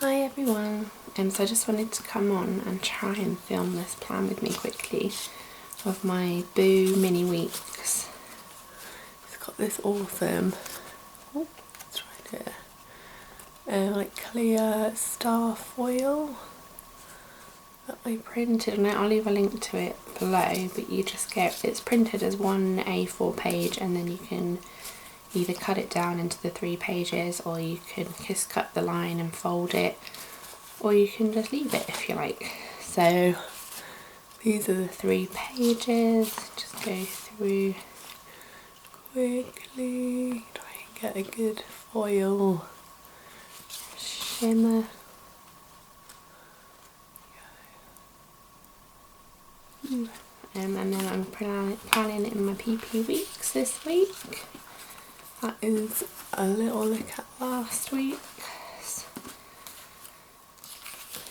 Hi everyone, so I just wanted to come on and try and film this plan with me quickly of my Boo mini weeks. It's got this awesome, let's try it, like clear star foil that I printed on it. I'll leave a link to it below, but you just get, it's printed as one A4 page and then you can either cut it down into the 3 pages, or you can just cut the line and fold it, or you can just leave it if you like. So these are the 3 pages. Just go through quickly, try and get a good foil shimmer. And then I'm planning in my PP weeks this week. That is a little look at last week.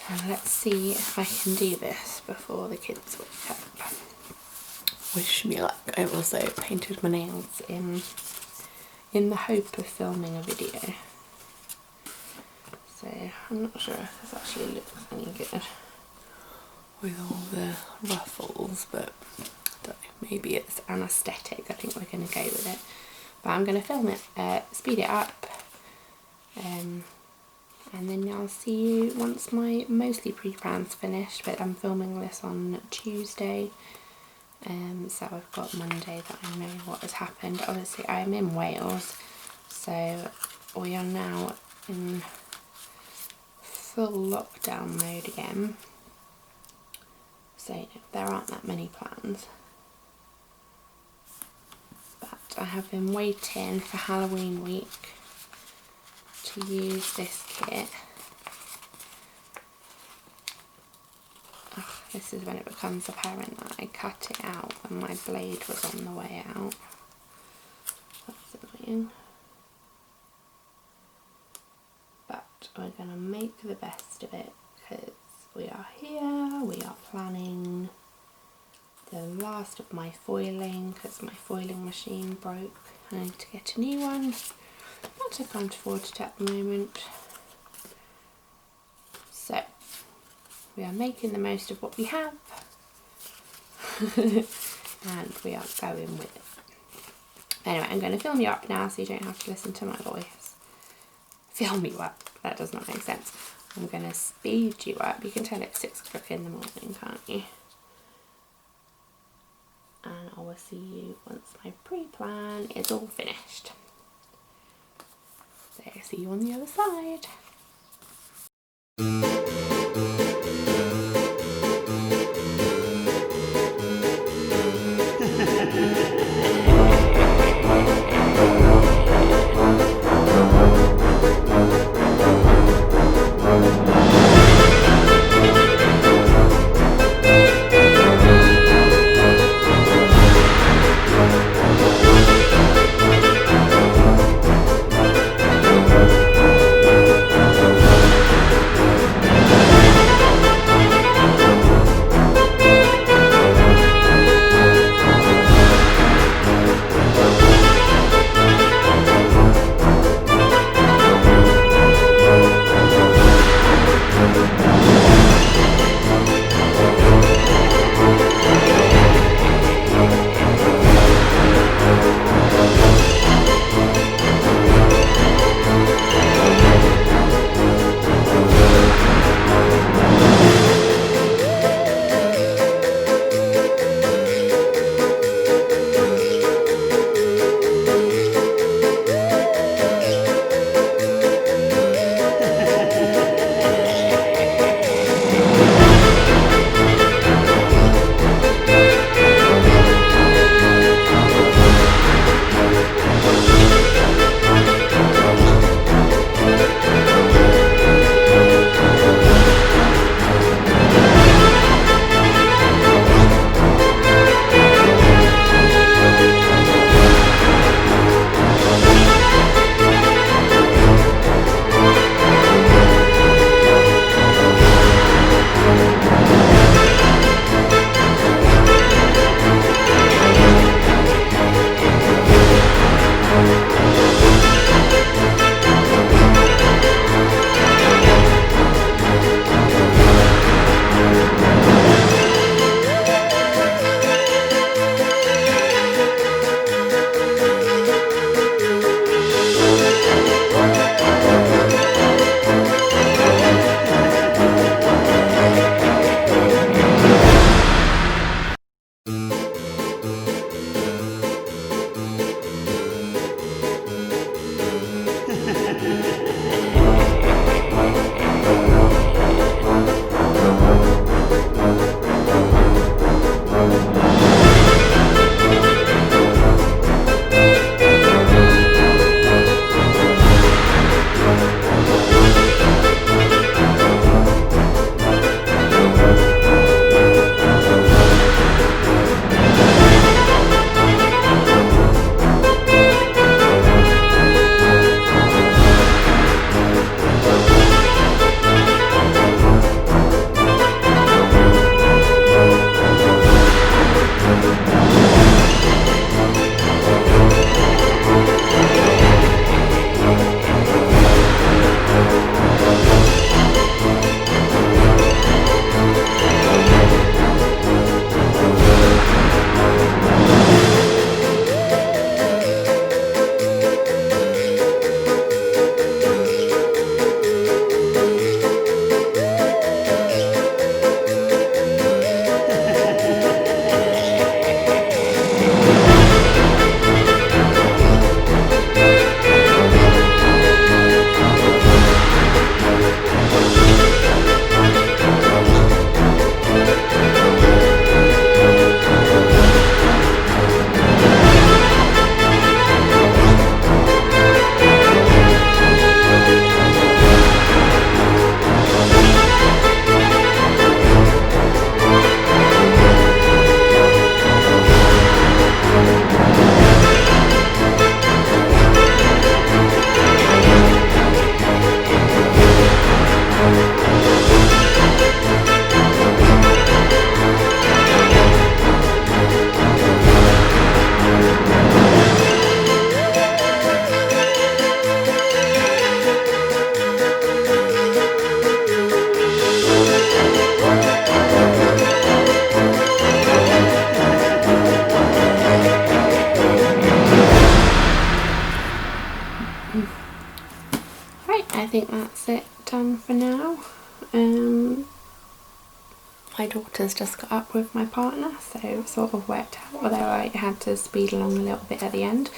And let's see if I can do this before the kids wake up. Wish me luck. I also painted my nails in the hope of filming a video. So I'm not sure if this actually looks any good with all the ruffles, but I don't know, maybe it's an aesthetic. I think we're going to go with it. But I'm going to film it, speed it up, and then I'll see you once my mostly pre-plan's finished. But I'm filming this on Tuesday, so I've got Monday that I know what has happened. Obviously I'm in Wales, so we are now in full lockdown mode again, so there aren't that many plans. I have been waiting for Halloween week to use this kit. Oh, this is when it becomes apparent that I cut it out when my blade was on the way out. That's annoying. But we're going to make the best of it because we are here, we are planning the last of my foiling because my foiling machine broke. I need to get a new one, but I can't afford it at the moment. So we are making the most of what we have and we are going with it. Anyway, I'm going to film you up now so you don't have to listen to my voice. Film you up, that does not make sense. I'm going to speed you up. You can tell it's 6 o'clock in the morning, can't you? And I will see you once my pre-plan is all finished. So see you on the other side. daughter's just got up with my partner, so it sort of worked out, although I had to speed along a little bit at the end.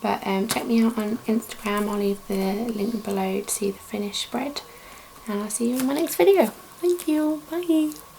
But check me out on Instagram, I'll leave the link below to see the finished spread, and I'll see you in my next video. Thank you, bye!